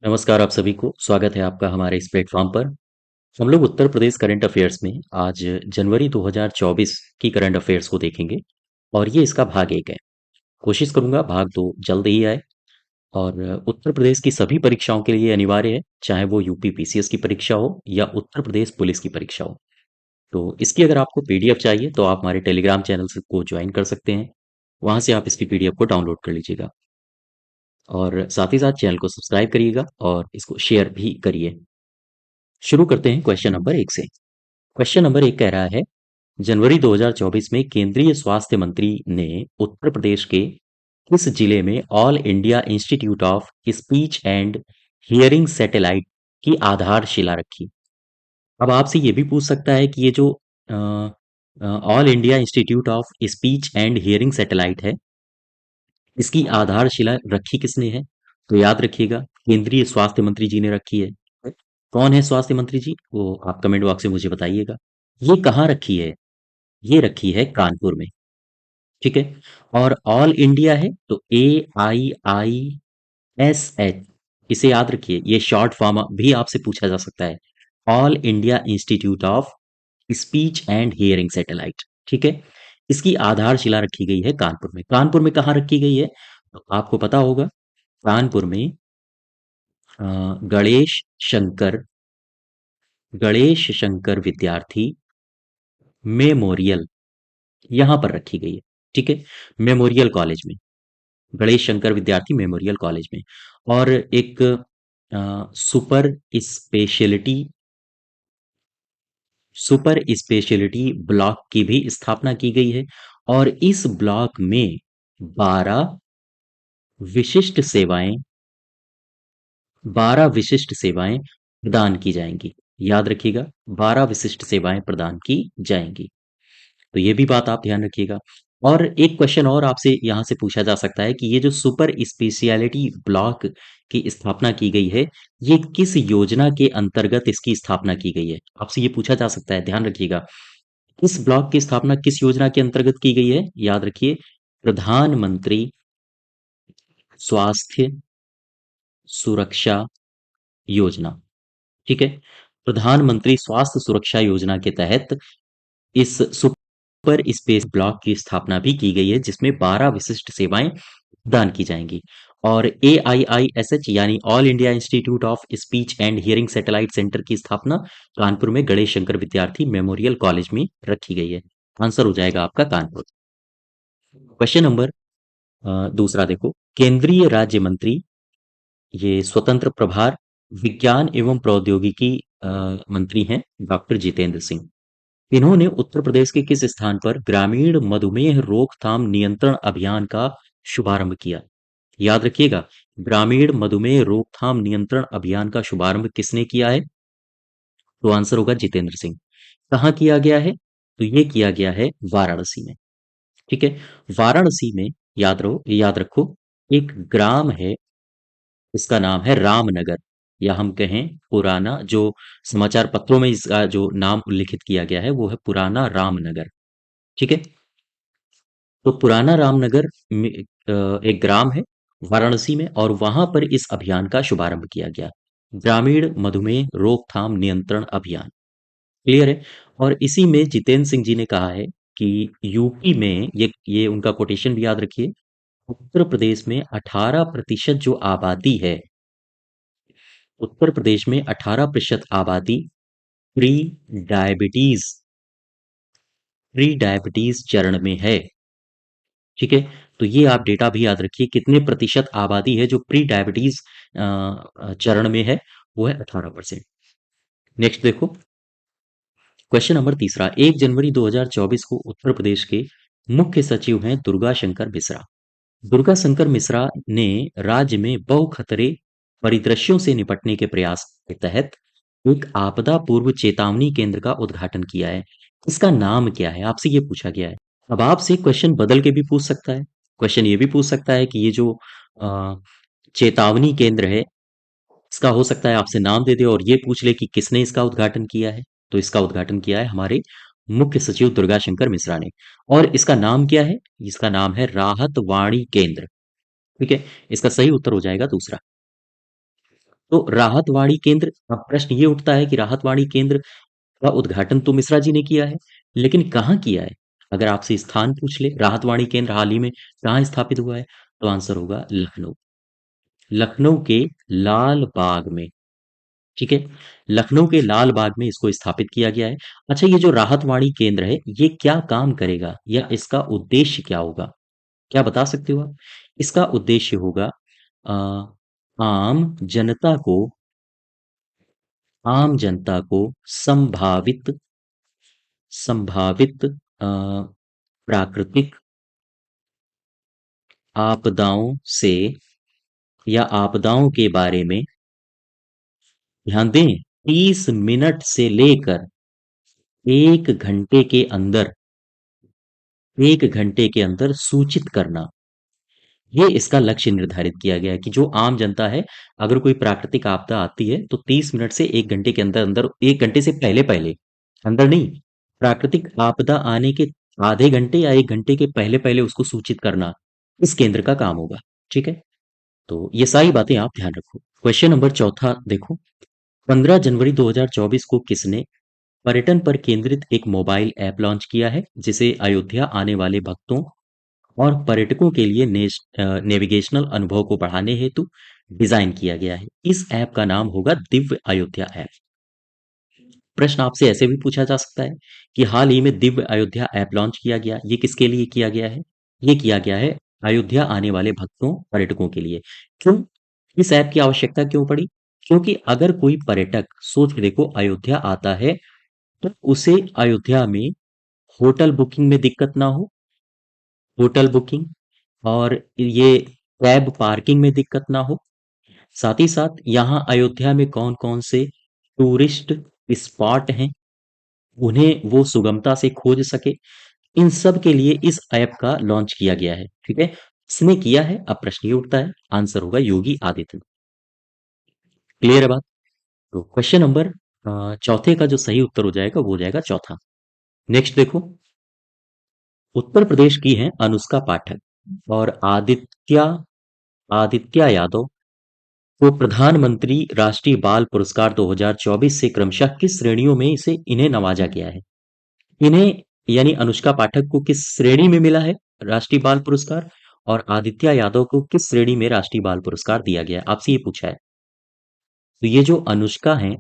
नमस्कार आप सभी को स्वागत है आपका हमारे इस प्लेटफॉर्म पर। हम लोग उत्तर प्रदेश करंट अफेयर्स में आज जनवरी 2024 की करंट अफेयर्स को देखेंगे और ये इसका भाग एक है। कोशिश करूंगा भाग दो जल्द ही आए। और उत्तर प्रदेश की सभी परीक्षाओं के लिए अनिवार्य है, चाहे वो यूपी पीसीएस की परीक्षा हो या उत्तर प्रदेश पुलिस की परीक्षा हो। तो इसकी अगर आपको पीडीएफ चाहिए तो आप हमारे टेलीग्राम चैनल को ज्वाइन कर सकते हैं। वहां से आप इसकी पीडीएफ को डाउनलोड कर लीजिएगा और साथ ही साथ चैनल को सब्सक्राइब करिएगा और इसको शेयर भी करिए। शुरू करते हैं क्वेश्चन नंबर एक से। क्वेश्चन नंबर एक कह रहा है, जनवरी 2024 में केंद्रीय स्वास्थ्य मंत्री ने उत्तर प्रदेश के किस जिले में all India institute of speech and hearing satellite की आधारशिला रखी। अब आपसे ये भी पूछ सकता है कि ये जो all India institute of speech and hearing satellite है, इसकी आधारशिला रखी किसने है? तो याद रखिएगा, केंद्रीय स्वास्थ्य मंत्री जी ने रखी है। कौन है स्वास्थ्य मंत्री जी? वो आप कमेंट बॉक्स में मुझे बताइएगा। ये कहाँ रखी है? ये रखी है कानपुर में। ठीक है। और ऑल इंडिया है तो AIISH, इसे याद रखिए, ये शॉर्ट फॉर्म भी आपसे पूछा जा सकता है। All India institute of speech and hearing satellite. ठीक है। इसकी आधारशिला रखी गई है कानपुर में। कानपुर में कहाँ रखी गई है? तो आपको पता होगा, कानपुर में अ, गणेश शंकर गणेश शंकर विद्यार्थी मेमोरियल, यहां पर रखी गई है। ठीक है। मेमोरियल कॉलेज में, गणेश शंकर विद्यार्थी मेमोरियल कॉलेज में। और एक super speciality super speciality block की भी स्थापना की गई है। और इस ब्लॉक में 12 विशिष्ट सेवाएं 12 विशिष्ट सेवाएं प्रदान की जाएंगी। याद रखिएगा, 12 विशिष्ट सेवाएं प्रदान की जाएंगी। तो ये भी बात आप ध्यान रखिएगा। और एक क्वेश्चन और आपसे यहां से पूछा जा सकता है कि ये जो सुपर स्पेशियलिटी ब्लॉक की स्थापना की गई है, ये किस योजना के अंतर्गत इसकी स्थापना की गई है? आपसे ये पूछा जा सकता है, ध्यान रखिएगा। इस ब्लॉक की स्थापना किस योजना के अंतर्गत की गई है? याद रखिए, प्रधानमंत्री स्वास्थ्य सुरक्षा योजना। ठीक है। प्रधानमंत्री स्वास्थ्य सुरक्षा योजना के तहत इस सुपर स्पेस ब्लॉक की स्थापना भी की गई है, जिसमें 12 विशिष्ट सेवाएं प्रदान की जाएंगी। और AIISH यानी all India institute of speech and hearing satellite centre की स्थापना कानपुर में गणेश शंकर विद्यार्थी मेमोरियल कॉलेज में रखी गई है। आंसर हो जाएगा आपका कानपुर। क्वेश्चन नंबर दूसरा देखो। केंद्रीय राज्य मंत्री, ये स्वतंत्र प्रभार विज्ञान एवं प्रौद्योगिकी मंत्री हैं, डॉक्टर जितेंद्र सिंह। इन्होंने उत्तर प्रदेश के किस स्थान पर ग्रामीण मधुमेह रोकथाम नियंत्रण अभियान का शुभारंभ किया? याद रखिएगा, ग्रामीण मधुमेह रोकथाम नियंत्रण अभियान का शुभारंभ किसने किया है? तो आंसर होगा जितेंद्र सिंह। कहाँ किया गया है? तो ये किया गया है वाराणसी में। ठीक है। वाराणसी में, याद रखो, एक ग्राम है, इसका नाम है रामनगर, या हम कहें पुराना, जो समाचार पत्रों में इसका जो नाम उल्लिखित किया गया है वो है पुराना रामनगर। ठीक है। तो पुराना रामनगर में एक ग्राम है वाराणसी में, और वहां पर इस अभियान का शुभारंभ किया गया, ग्रामीण मधुमेह रोकथाम नियंत्रण अभियान। क्लियर है। और इसी में जितेंद्र सिंह जी ने कहा है कि यूपी में, ये उनका कोटेशन भी याद रखिए, उत्तर प्रदेश में 18% जो आबादी है, उत्तर प्रदेश में 18% आबादी प्री डायबिटीज प्री डायबिटीज चरण में है। ठीक है। तो ये आप डेटा भी याद रखिए, कितने प्रतिशत आबादी है जो प्री डायबिटीज चरण में है? वो है 18%। नेक्स्ट देखो, क्वेश्चन नंबर तीसरा। 1 जनवरी 2024 को उत्तर प्रदेश के मुख्य सचिव हैं दुर्गा शंकर मिश्रा। दुर्गा शंकर मिश्रा ने राज्य में बहुखतरे परिदृश्यों से निपटने के प्रयास के तहत एक आपदा पूर्व चेतावनी केंद्र का उद्घाटन किया है। इसका नाम क्या है? आपसे ये पूछा गया है। अब आपसे क्वेश्चन बदल के भी पूछ सकता है। क्वेश्चन ये भी पूछ सकता है कि ये जो अ, चेतावनी केंद्र है, इसका हो सकता है आपसे नाम दे दे और ये पूछ ले कि किसने इसका उद्घाटन किया है। तो इसका उद्घाटन किया है हमारे मुख्य सचिव दुर्गा शंकर मिश्रा ने। और इसका नाम क्या है? इसका नाम है राहत वाणी केंद्र। ठीक है। इसका सही उत्तर हो जाएगा दूसरा। तो राहतवाड़ी केंद्र, अब प्रश्न ये उठता है कि राहतवाड़ी केंद्र का उद्घाटन तो मिश्रा जी ने किया है, लेकिन कहाँ किया है? अगर आपसे स्थान पूछ ले, राहतवाड़ी केंद्र हाल ही में कहाँ स्थापित हुआ है, तो आंसर होगा लखनऊ। लखनऊ के लाल बाग में। ठीक है, लखनऊ के लाल बाग में इसको स्थापित किया गया है। अच्छा, ये जो राहतवाड़ी केंद्र है, ये क्या काम करेगा या इसका उद्देश्य क्या होगा? क्या बता सकते हो आप? इसका उद्देश्य होगा अ, आम जनता को आम जनता को संभावित संभावित प्राकृतिक आपदाओं से या आपदाओं के बारे में, ध्यान दें, 30 मिनट से लेकर 1 घंटे के अंदर 1 घंटे के अंदर सूचित करना। ये इसका लक्ष्य निर्धारित किया गया है कि जो आम जनता है, अगर कोई प्राकृतिक आपदा आती है तो 30 मिनट से 1 घंटे के अंदर अंदर, 1 घंटे से पहले पहले, अंदर नहीं, प्राकृतिक आपदा आने के आधे घंटे या 1 घंटे के पहले पहले उसको सूचित करना इस केंद्र का काम होगा। ठीक है, तो ये सारी बातें आप ध्यान रखो। क्वेश्चन नंबर चौथा देखो, 15 जनवरी 2024 को किसने पर्यटन पर केंद्रित एक मोबाइल ऐप लॉन्च किया है, जिसे अयोध्या आने वाले भक्तों और पर्यटकों के लिए नेविगेशनल अनुभव को बढ़ाने हेतु डिजाइन किया गया है? इस ऐप का नाम होगा दिव्य अयोध्या ऐप। प्रश्न आपसे ऐसे भी पूछा जा सकता है कि हाल ही में दिव्य अयोध्या ऐप लॉन्च किया गया, ये किसके लिए किया गया है? ये किया गया है अयोध्या आने वाले भक्तों, पर्यटकों के लिए। क्यों? इस ऐप की आवश्यकता क्यों पड़ी? क्योंकि अगर कोई पर्यटक, सोच के देखो, अयोध्या आता है तो उसे अयोध्या में होटल बुकिंग में दिक्कत ना हो, होटल बुकिंग, और ये कैब पार्किंग में दिक्कत ना हो। साथ ही साथ यहाँ अयोध्या में कौन कौन से टूरिस्ट स्पॉट हैं, उन्हें वो सुगमता से खोज सके। इन सब के लिए इस ऐप का लॉन्च किया गया है। ठीक है, इसने किया है, अब प्रश्न ये उठता है, आंसर होगा योगी आदित्यनाथ। क्लियर है बात? तो क्वेश्चन नंबर चौथे का जो सही उत्तर हो जाएगा वो हो जाएगा चौथा। नेक्स्ट देखो, उत्तर प्रदेश की हैं अनुष्का पाठक और आदित्य यादव को प्रधानमंत्री राष्ट्रीय बाल पुरस्कार 2024 से क्रमशः किस श्रेणियों में इन्हें नवाजा गया है? इन्हें, यानी अनुष्का पाठक को किस श्रेणी में मिला है राष्ट्रीय बाल पुरस्कार, और आदित्य यादव को किस श्रेणी में राष्ट्रीय बाल पुरस्कार दिया गया है? आपसे ये पूछा है। तो ये जो अनुष्का है,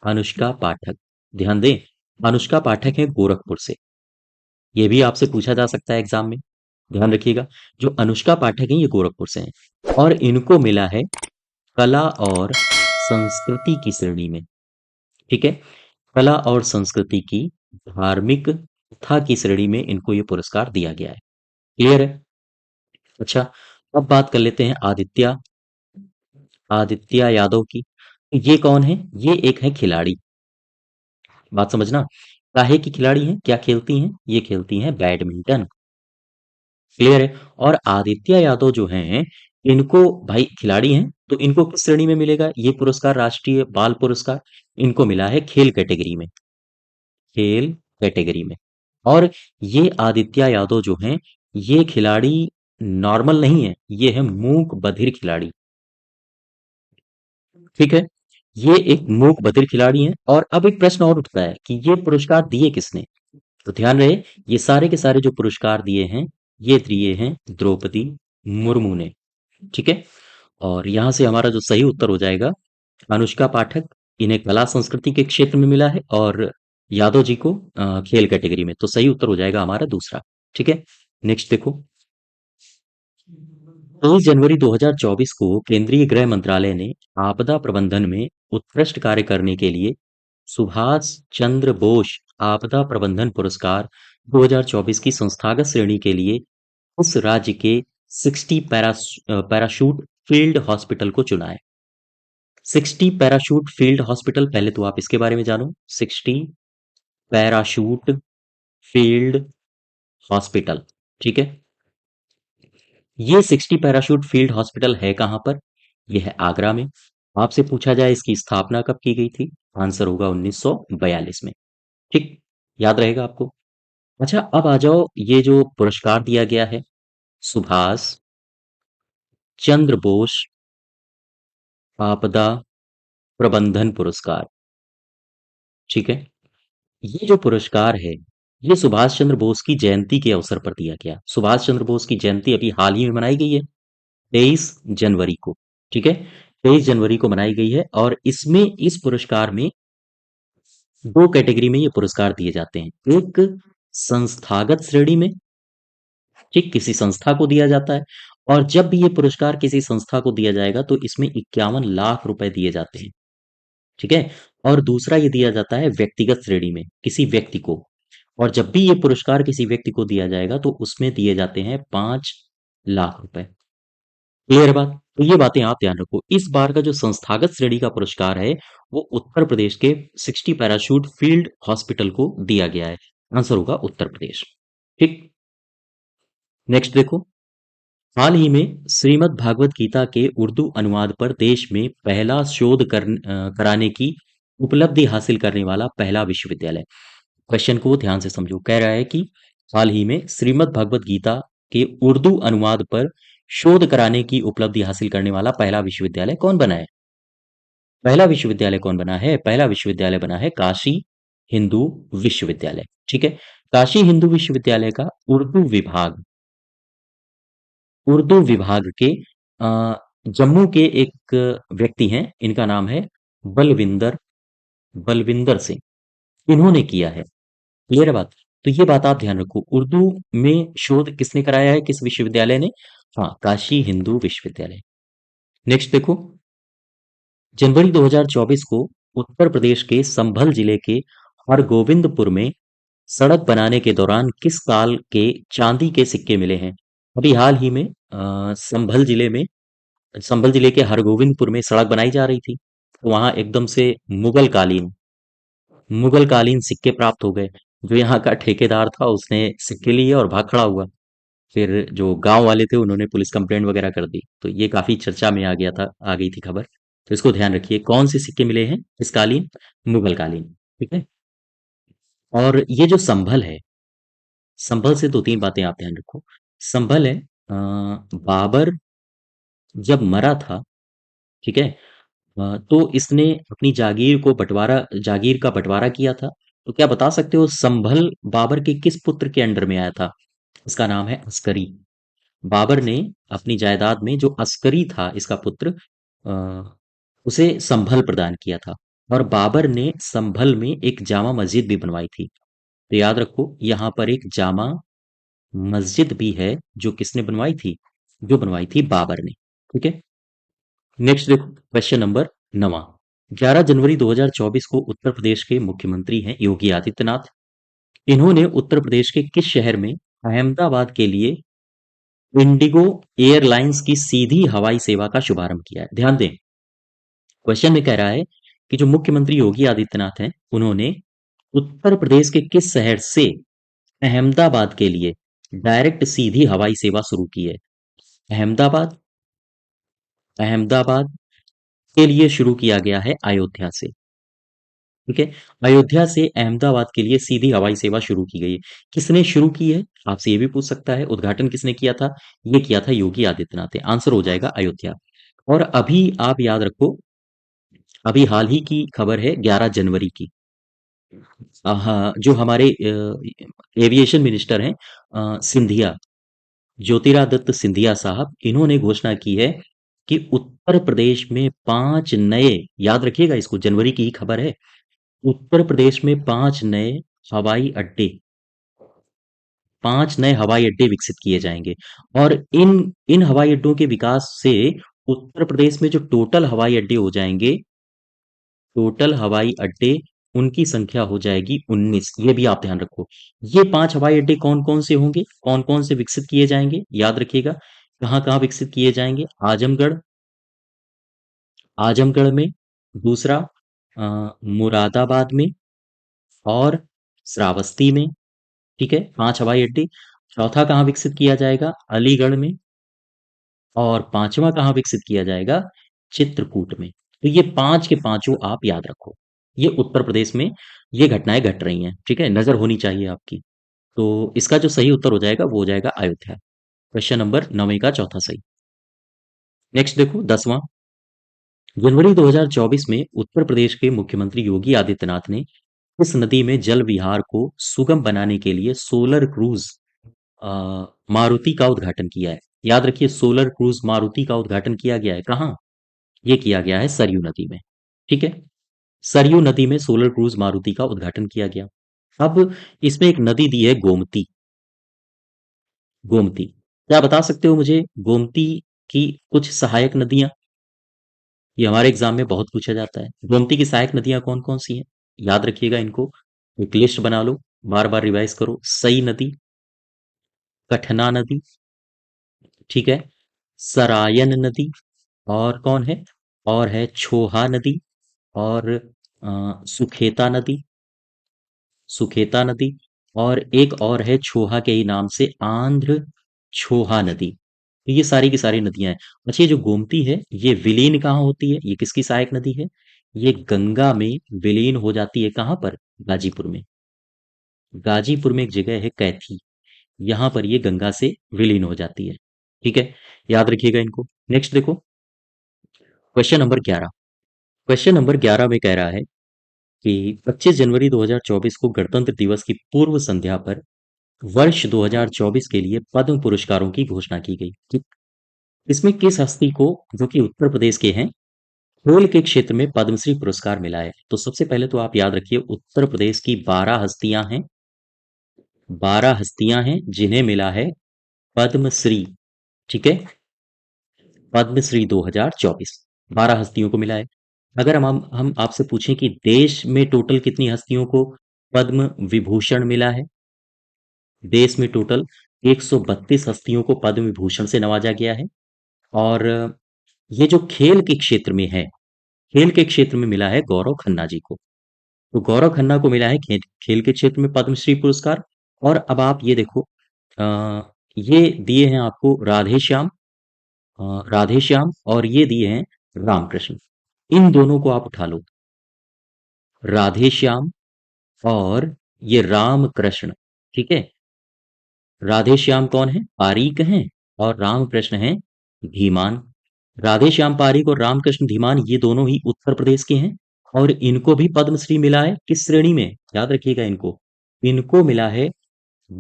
अनुष्का पाठक, ध्यान दें, अनुष्का पाठक है गोरखपुर से। ये भी आपसे पूछा जा सकता है एग्जाम में, ध्यान रखिएगा। जो अनुष्का पाठक है ये गोरखपुर से हैं और इनको मिला है कला और संस्कृति की श्रेणी में। ठीक है, कला और संस्कृति की धार्मिक कथा की श्रेणी में इनको ये पुरस्कार दिया गया है। क्लियर है? अच्छा, अब बात कर लेते हैं आदित्य यादव की। ये कौन है? ये एक है खिलाड़ी, बात समझना। काहे की खिलाड़ी हैं, क्या खेलती हैं? ये खेलती हैं बैडमिंटन। क्लियर है? और आदित्य यादव जो हैं, इनको, भाई खिलाड़ी हैं तो इनको किस श्रेणी में मिलेगा ये पुरस्कार, राष्ट्रीय बाल पुरस्कार? इनको मिला है खेल कैटेगरी में, खेल कैटेगरी में। और ये आदित्य यादव जो हैं, ये खिलाड़ी नॉर्मल नहीं है, ये है मूक बधिर खिलाड़ी। ठीक है, ये एक मूक बधिर खिलाड़ी हैं। और अब एक प्रश्न और उठता है कि ये पुरस्कार दिए किसने? तो ध्यान रहे, ये सारे के सारे जो पुरस्कार दिए हैं, ये दिए हैं द्रौपदी मुर्मू ने। ठीक है, और यहां से हमारा जो सही उत्तर हो जाएगा, अनुष्का पाठक, इन्हें कला संस्कृति के क्षेत्र में मिला है, और यादव जी को खेल कैटेगरी में। तो सही उत्तर हो जाएगा हमारा दूसरा। ठीक है, नेक्स्ट देखो, 23 जनवरी 2024 को केंद्रीय गृह मंत्रालय ने आपदा प्रबंधन में उत्कृष्ट कार्य करने के लिए सुभाष चंद्र बोस आपदा प्रबंधन पुरस्कार 2024 की संस्थागत श्रेणी के लिए उस राज्य के 60 पैराशूट फील्ड हॉस्पिटल को चुना है। 60 पैराशूट फील्ड हॉस्पिटल, पहले तो आप इसके बारे में जानो। 60 पैराशूट फील्ड हॉस्पिटल, ठीक है, ये 60 पैराशूट फील्ड हॉस्पिटल है कहां पर? यह है आगरा में। आपसे पूछा जाए इसकी स्थापना कब की गई थी, आंसर होगा 1942 में। ठीक, याद रहेगा आपको। अच्छा, अब आ जाओ, ये जो पुरस्कार दिया गया है, सुभाष चंद्र बोस आपदा प्रबंधन पुरस्कार। ठीक है। ये जो पुरस्कार है, ये सुभाष चंद्र बोस की जयंती के अवसर पर दिया गया। सुभाष चंद्र बोस की जयंती अभी हाल ही में मनाई गई है, 23 जनवरी को। ठीक है, 23 जनवरी को मनाई गई है। और इसमें, इस पुरस्कार में दो कैटेगरी में ये पुरस्कार दिए जाते हैं। एक संस्थागत श्रेणी में, ठीक, किसी संस्था को दिया जाता है। और जब भी ये पुरस्कार किसी संस्था को दिया जाएगा तो इसमें 51 लाख रुपए दिए जाते हैं। ठीक है। और दूसरा ये दिया जाता है व्यक्तिगत श्रेणी में, किसी व्यक्ति को। और जब भी ये पुरस्कार किसी व्यक्ति को दिया जाएगा तो उसमें दिए जाते हैं 5 लाख रुपए। क्लियर बात? तो ये बातें आप ध्यान रखो। इस बार का जो संस्थागत श्रेणी का पुरस्कार है, वो उत्तर प्रदेश के 60 पैराशूट फील्ड हॉस्पिटल को दिया गया है। आंसर होगा उत्तर प्रदेश। ठीक। नेक्स्ट देखो। हाल ही में श्रीमद् भागवत गीता के उर्दू अनुवाद पर देश में पहला कराने की उपलब्धि हासिल करने वाला पहला विश्वविद्यालय। क्वेश्चन को ध्यान से समझो। कह रहा है कि हाल ही में श्रीमद् भागवत गीता के उर्दू अनुवाद पर शोध कराने की उपलब्धि हासिल करने वाला पहला विश्वविद्यालय कौन बना है? पहला विश्वविद्यालय कौन बना है? पहला विश्वविद्यालय बना है काशी हिंदू विश्वविद्यालय। ठीक है। काशी हिंदू विश्वविद्यालय का उर्दू विभाग के जम्मू के एक व्यक्ति हैं, इनका नाम है बलविंदर बलविंदर सिंह। इन्होंने किया है। क्लियर है बात? तो ये बात आप ध्यान रखो। उर्दू में शोध किसने कराया है, किस विश्वविद्यालय ने? हाँ, काशी हिंदू विश्वविद्यालय। नेक्स्ट देखो। जनवरी 2024 को उत्तर प्रदेश के संभल जिले के हरगोविंदपुर में सड़क बनाने के दौरान किस काल के चांदी के सिक्के मिले हैं? अभी हाल ही में संभल जिले के हरगोविंदपुर में सड़क बनाई जा रही थी, तो वहां एकदम से मुगल कालीन सिक्के प्राप्त हो गए। जो यहाँ का ठेकेदार था उसने सिक्के लिए और भाग खड़ा हुआ। फिर जो गांव वाले थे उन्होंने पुलिस कंप्लेंट वगैरह कर दी, तो ये काफी चर्चा में आ गई थी खबर। तो इसको ध्यान रखिए, कौन से सिक्के मिले हैं इस कालीन? मुगल कालीन। ठीक है। और ये जो संभल है, संभल से दो तीन बातें आप ध्यान रखो। संभल है, बाबर जब मरा था, ठीक है, तो इसने अपनी जागीर का बंटवारा किया था। तो क्या बता सकते हो संभल बाबर के किस पुत्र के अंडर में आया था? इसका नाम है अस्करी। बाबर ने अपनी जायदाद में जो अस्करी था, इसका पुत्र, अ, उसे संभल प्रदान किया था। और बाबर ने संभल में एक जामा मस्जिद भी बनवाई थी। तो याद रखो, यहाँ पर एक जामा मस्जिद भी है, जो किसने बनवाई थी? जो बनवाई थी बाबर ने। ठीक है। नेक्स्ट देखो, क्वेश्चन नंबर 9। 11 जनवरी 2024 को उत्तर प्रदेश के मुख्यमंत्री हैं योगी आदित्यनाथ। इन्होंने उत्तर प्रदेश के किस शहर में अहमदाबाद के लिए इंडिगो एयरलाइंस की सीधी हवाई सेवा का शुभारंभ किया है? ध्यान दें, क्वेश्चन में कह रहा है कि जो मुख्यमंत्री योगी आदित्यनाथ हैं, उन्होंने उत्तर प्रदेश के किस शहर से अहमदाबाद के लिए डायरेक्ट सीधी हवाई सेवा शुरू की है? अहमदाबाद अहमदाबाद के लिए शुरू किया गया है अयोध्या से। ठीक है। अयोध्या से अहमदाबाद के लिए सीधी हवाई सेवा शुरू की गई है। किसने शुरू की है, आपसे ये भी पूछ सकता है। उद्घाटन किसने किया था? ये किया था योगी आदित्यनाथ ने। आंसर हो जाएगा अयोध्या। और अभी आप याद रखो, अभी हाल ही की खबर है 11 जनवरी की। हाँ, जो हमारे एविएशन मिनिस्टर हैं, सिंधिया, ज्योतिरादित्य सिंधिया साहब, इन्होंने घोषणा की है कि उत्तर प्रदेश में 5 नए, याद रखिएगा इसको, जनवरी की ही खबर है, उत्तर प्रदेश में 5 नए हवाई अड्डे 5 नए हवाई अड्डे विकसित किए जाएंगे। और इन इन हवाई अड्डों के विकास से उत्तर प्रदेश में जो टोटल हवाई अड्डे, उनकी संख्या हो जाएगी 19। ये भी आप ध्यान रखो। ये 5 हवाई अड्डे कौन कौन से होंगे, कौन कौन से विकसित किए जाएंगे, याद रखिएगा। कहाँ कहाँ विकसित किए जाएंगे? आजमगढ़ में, दूसरा मुरादाबाद में, और श्रावस्ती में। ठीक है, 5 हवाई अड्डे। चौथा कहाँ विकसित किया जाएगा? अलीगढ़ में। और पांचवा कहाँ विकसित किया जाएगा? चित्रकूट में। तो ये पांच के पांचों आप याद रखो। ये उत्तर प्रदेश में ये घटनाएं घट रही हैं। ठीक है, नजर होनी चाहिए आपकी। तो इसका जो सही उत्तर हो जाएगा वो हो जाएगा अयोध्या। क्वेश्चन नंबर 9 का चौथा सही। नेक्स्ट देखो, 10वां। जनवरी 2024 में उत्तर प्रदेश के मुख्यमंत्री योगी आदित्यनाथ ने इस नदी में जल विहार को सुगम बनाने के लिए सोलर क्रूज मारुति का उद्घाटन किया है। याद रखिए, सोलर क्रूज मारुति का उद्घाटन किया गया है कहाँ? ये किया गया है सरयू नदी में। ठीक है, सरयू नदी में सोलर क्रूज मारुति का उद्घाटन किया गया। अब इसमें एक नदी दी है गोमती। गोमती, क्या बता सकते हो मुझे गोमती की कुछ सहायक नदियां? ये हमारे एग्जाम में बहुत पूछा जाता है। गोमती की सहायक नदियां कौन कौन सी हैं? याद रखिएगा इनको, एक लिस्ट बना लो, बार बार रिवाइज करो। सई नदी, कठना नदी, ठीक है, सरायन नदी, और कौन है? और है छोहा नदी, और सुखेता नदी, सुखेता नदी, और एक और है छोहा के ही नाम से आंध्र छोहा नदी। तो ये सारी की सारी नदियां हैं। अच्छा, ये जो गोमती है ये विलीन कहाँ होती है? ये किसकी सहायक नदी है? ये गंगा में विलीन हो जाती है। कहाँ पर? गाजीपुर में। गाजीपुर में एक जगह है कैथी, यहां पर ये गंगा से विलीन हो जाती है। ठीक है, याद रखिएगा इनको। नेक्स्ट देखो, क्वेश्चन नंबर 11। क्वेश्चन नंबर 11 में कह रहा है कि 25 जनवरी 2024 को गणतंत्र दिवस की पूर्व संध्या पर वर्ष 2024 के लिए पद्म पुरस्कारों की घोषणा की गई। ठीक? इसमें किस हस्ती को, जो कि उत्तर प्रदेश के हैं, खेल के क्षेत्र में पद्मश्री पुरस्कार मिला है? तो सबसे पहले तो आप याद रखिए, उत्तर प्रदेश की 12 हस्तियां हैं। 12 हस्तियां हैं जिन्हें मिला है पद्मश्री। ठीक है, पद्मश्री 2024 12 हस्तियों को मिला है। अगर हम आपसे पूछें कि देश में टोटल कितनी हस्तियों को पद्म विभूषण मिला है? देश में टोटल 132 हस्तियों को पद्म विभूषण से नवाजा गया है। और ये जो खेल के क्षेत्र में है, खेल के क्षेत्र में मिला है गौरव खन्ना जी को। तो गौरव खन्ना को मिला है खेल के क्षेत्र में पद्मश्री पुरस्कार। और अब आप ये देखो, ये दिए हैं आपको राधेश्याम, राधेश्याम, और ये दिए हैं रामकृष्ण। इन दोनों को आप उठा लो, राधेश्याम और ये रामकृष्ण। ठीक है, राधेश्याम कौन है? पारीक हैं, और रामकृष्ण हैं धीमान। राधेश्याम पारीक और रामकृष्ण धीमान ये दोनों ही उत्तर प्रदेश के हैं, और इनको भी पद्मश्री मिला है। किस श्रेणी में? याद रखिएगा इनको, इनको मिला है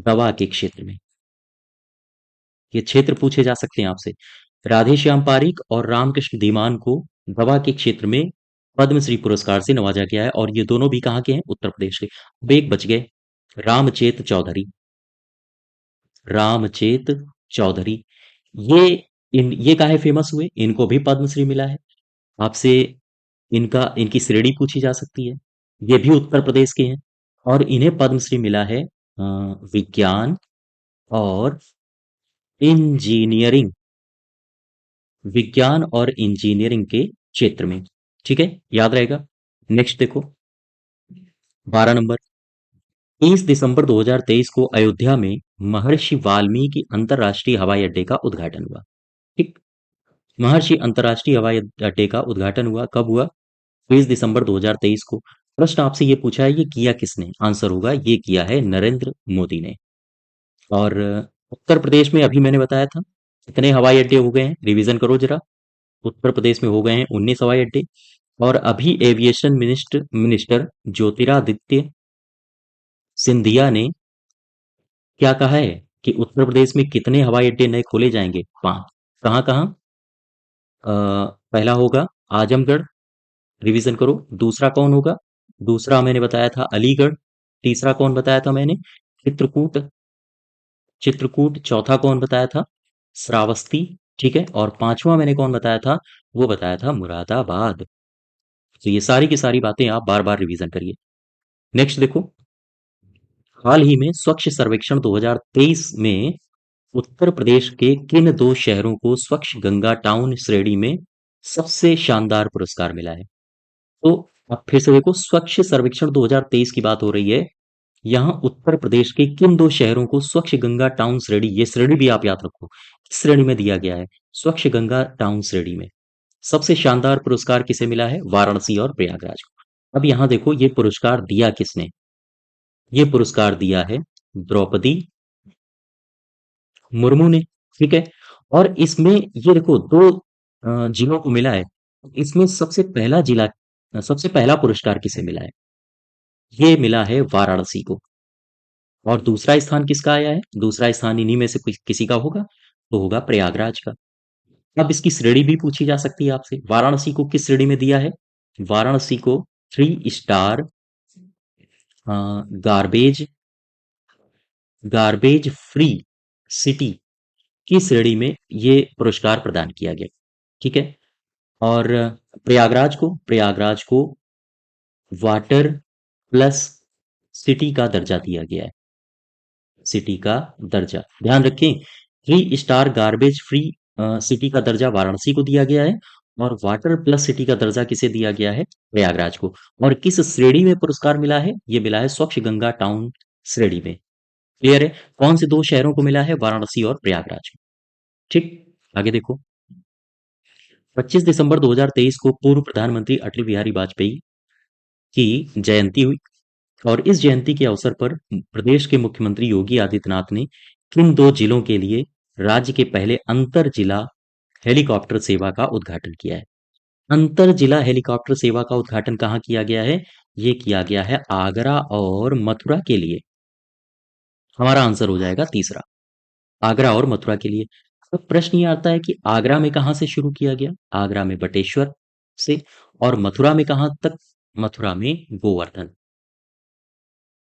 दवा के क्षेत्र में। ये क्षेत्र पूछे जा सकते हैं आपसे। राधेश्याम पारीक और रामकृष्ण धीमान को दवा के क्षेत्र में पद्मश्री पुरस्कार से नवाजा गया है, और ये दोनों भी कहाँ के हैं? उत्तर प्रदेश के। अब एक बच गए, रामचेत चौधरी। रामचेत चौधरी, ये ये काहे फेमस हुए? इनको भी पद्मश्री मिला है। आपसे इनकी श्रेणी पूछी जा सकती है। ये भी उत्तर प्रदेश के हैं, और इन्हें पद्मश्री मिला है विज्ञान और इंजीनियरिंग, विज्ञान और इंजीनियरिंग के क्षेत्र में। ठीक है, याद रहेगा। नेक्स्ट देखो, 12 नंबर। 30 दिसंबर 2023 को अयोध्या में महर्षि वाल्मीकि अंतरराष्ट्रीय हवाई अड्डे का उद्घाटन हुआ। ठीक, महर्षि अंतरराष्ट्रीय हवाई अड्डे का उद्घाटन हुआ कब हुआ? 30 दिसंबर 2023 को। प्रश्न आपसे ये पूछा है, ये किया किसने? आंसर होगा, ये किया है नरेंद्र मोदी ने। और उत्तर प्रदेश में अभी मैंने बताया था कितने हवाई अड्डे हो गए हैं, रिवीजन करो जरा। उत्तर प्रदेश में हो गए हैं 19 हवाई अड्डे। और अभी aviation minister minister Jyotiraditya Scindia ने क्या कहा है कि उत्तर प्रदेश में कितने हवाई अड्डे नए खोले जाएंगे? 5। कहाँ कहाँ? पहला होगा आजमगढ़, रिवीजन करो। दूसरा कौन होगा? दूसरा मैंने बताया था अलीगढ़। तीसरा कौन बताया था मैंने? चित्रकूट, चित्रकूट। चौथा कौन बताया था? श्रावस्ती। ठीक है, और पांचवा मैंने कौन बताया था? वो बताया था मुरादाबाद। तो ये सारी की सारी बातें आप बार बार रिवीजन करिए। नेक्स्ट देखो, हाल ही में स्वच्छ सर्वेक्षण 2023 में उत्तर प्रदेश के किन दो शहरों को स्वच्छ गंगा टाउन श्रेणी में सबसे शानदार पुरस्कार मिला है? तो अब फिर से देखो, स्वच्छ सर्वेक्षण 2023 की बात हो रही है। यहाँ उत्तर प्रदेश के किन दो शहरों को स्वच्छ गंगा टाउन श्रेणी, ये श्रेणी भी आप याद रखो, किस श्रेणी में दिया गया है? स्वच्छ गंगा टाउन श्रेणी में सबसे शानदार पुरस्कार किसे मिला है? वाराणसी और प्रयागराज को। अब यहाँ देखो, ये पुरस्कार दिया किसने? ये पुरस्कार दिया है द्रौपदी मुर्मू ने। ठीक है, और इसमें ये देखो दो जिलों को मिला है। इसमें सबसे पहला पुरस्कार किसे मिला है? ये मिला है वाराणसी को। और दूसरा स्थान किसका आया है? दूसरा स्थान इन्हीं में से किसी का होगा, तो होगा प्रयागराज का। अब इसकी श्रेणी भी पूछी जा सकती है आपसे। वाराणसी को किस श्रेणी में दिया है? वाराणसी को 3 star garbage garbage free city की श्रेणी में ये पुरस्कार प्रदान किया गया। ठीक है। और प्रयागराज को वाटर प्लस सिटी का दर्जा दिया गया है। सिटी का दर्जा ध्यान रखें, 3 स्टार गार्बेज फ्री सिटी का दर्जा वाराणसी को दिया गया है, और वाटर प्लस सिटी का दर्जा किसे दिया गया है? प्रयागराज को। और किस श्रेणी में पुरस्कार मिला है? ये मिला है स्वच्छ गंगा टाउन श्रेणी में। क्लियर है? कौन से दो शहरों को मिला है? वाराणसी और प्रयागराज को। ठीक। आगे देखो, 25 दिसंबर 2023 को पूर्व प्रधानमंत्री अटल बिहारी वाजपेयी की जयंती हुई, और इस जयंती के अवसर पर प्रदेश के मुख्यमंत्री योगी आदित्यनाथ ने किन दो जिलों के लिए राज्य के पहले अंतर जिला हेलीकॉप्टर सेवा का उद्घाटन किया है? अंतर जिला हेलीकॉप्टर सेवा का उद्घाटन कहाँ किया गया है? ये किया गया है आगरा और मथुरा के लिए। हमारा आंसर हो जाएगा तीसरा, आगरा और मथुरा के लिए। तो प्रश्न ये आता है कि आगरा में कहां से शुरू किया गया? आगरा में बटेश्वर से। और मथुरा में कहां तक? मथुरा में गोवर्धन।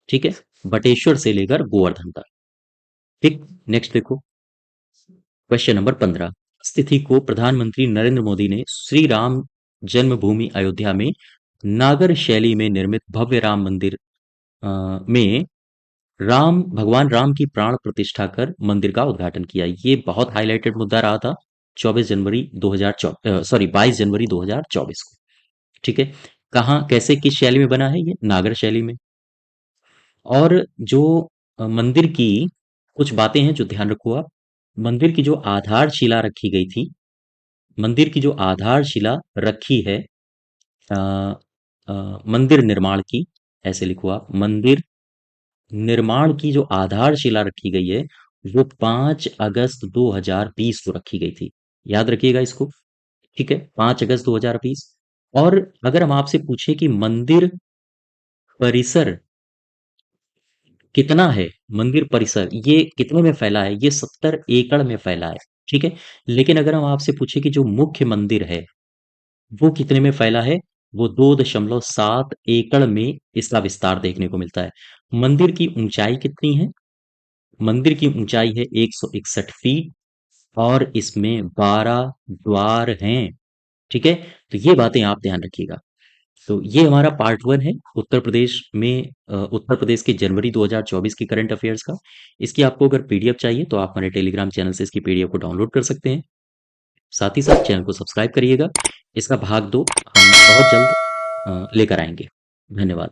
ठीक है, बटेश्वर से लेकर गोवर्धन तक। ठीक। नेक्स्ट देखो, क्वेश्चन नंबर 15। इस तिथि को प्रधानमंत्री नरेंद्र मोदी ने श्री राम जन्मभूमि अयोध्या में नागर शैली में निर्मित भव्य राम मंदिर में भगवान राम की प्राण प्रतिष्ठा कर मंदिर का उद्घाटन किया। ये बहुत हाईलाइटेड मुद्दा रहा था 22 जनवरी 2024 को। ठीक है। कहाँ, कैसे, किस शैली में बना है? ये नागर शैली में। और जो मंदिर की कुछ बातें हैं जो ध्यान रखो आप। मंदिर की जो आधारशिला रखी गई थी, मंदिर की जो आधारशिला रखी है अ, मंदिर निर्माण की, ऐसे लिखो आप, मंदिर निर्माण की जो आधारशिला रखी गई है वो 5 अगस्त 2020 को रखी गई थी। याद रखिएगा इसको। ठीक है, 5 अगस्त 2020। और अगर हम आपसे पूछे कि मंदिर परिसर कितना है, मंदिर परिसर ये कितने में फैला है? ये 70 एकड़ में फैला है। ठीक है। लेकिन अगर हम आपसे पूछे कि जो मुख्य मंदिर है वो कितने में फैला है, वो 2.7 एकड़ में इसका विस्तार देखने को मिलता है। मंदिर की ऊंचाई कितनी है? मंदिर की ऊंचाई है 161 फीट, और इसमें 12 द्वार हैं। ठीक है। तो ये बातें आप ध्यान रखिएगा। तो ये हमारा पार्ट 1 है उत्तर प्रदेश के जनवरी 2024 की करंट अफेयर्स का। इसकी आपको अगर पीडीएफ चाहिए तो आप हमारे टेलीग्राम चैनल से इसकी पीडीएफ को डाउनलोड कर सकते हैं। साथ ही साथ चैनल को सब्सक्राइब करिएगा। इसका भाग 2 हम बहुत जल्द लेकर आएंगे। धन्यवाद।